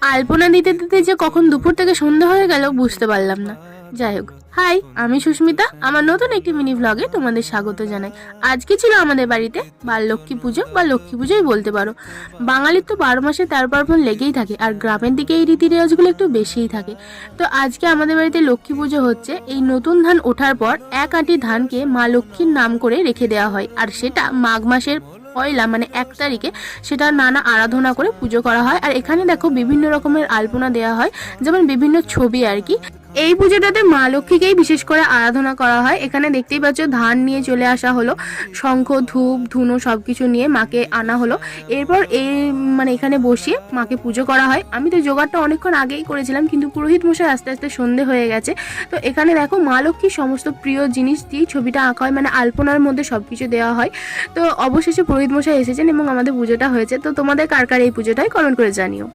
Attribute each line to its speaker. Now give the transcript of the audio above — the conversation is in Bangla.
Speaker 1: আলপনা দিতে দিতে যে কখন দুপুর থেকে সন্ধ্যা হয়ে গেল বুঝতে পারলাম না। যাই হোক, হাই, আমি সুস্মিতা। আমার নতুন একটি মিনি ভ্লগে তোমাদের স্বাগত জানাই। আজকে ছিল আমাদের বাড়িতে লক্ষ্মী পুজো বা লক্ষ্মী পুজোই বলতে পারো। বাঙালির তো 12 মাসে 13 পার্বণ লেগেই থাকে, আর গ্রামের দিকে এই রীতি রেওয়াজগুলো একটু বেশিই থাকে। তো আজকে আমাদের বাড়িতে লক্ষ্মী পুজো হচ্ছে। এই নতুন ধান ওঠার পর এক আঁটি ধানকে মা লক্ষ্মীর নাম করে রেখে দেওয়া হয়, আর সেটা মাঘ মাসের পয়লা মানে 1 তারিখে সেটা নানা আরাধনা করে পুজো করা হয়। আর এখানে দেখো বিভিন্ন রকমের আলপনা দেওয়া হয়, যেমন বিভিন্ন ছবি আর কি। এই পুজোটাতে মা লক্ষ্মীকেই বিশেষ করে আরাধনা করা হয়। এখানে দেখতেই পাচ্ছ ধান নিয়ে চলে আসা হলো, শঙ্খ ধূপ ধুনো সবকিছু নিয়ে মাকে আনা হলো। এরপর এখানে বসিয়ে মাকে পুজো করা হয়। আমি তো জোগাড়টা অনেকক্ষণ আগেই করেছিলাম, কিন্তু পুরোহিত মশাই আস্তে আস্তে সন্ধে হয়ে গেছে। তো এখানে দেখো মা লক্ষ্মীর সমস্ত প্রিয় জিনিস দিয়ে ছবিটা আঁকা হয়, মানে আলপনার মধ্যে সবকিছু দেওয়া হয়। তো অবশেষে পুরোহিত মশাই এসেছেন এবং আমাদের পুজোটা হয়েছে। তো তোমাদের কার কার এই পুজোটাই কমেন্ট করে জানিও।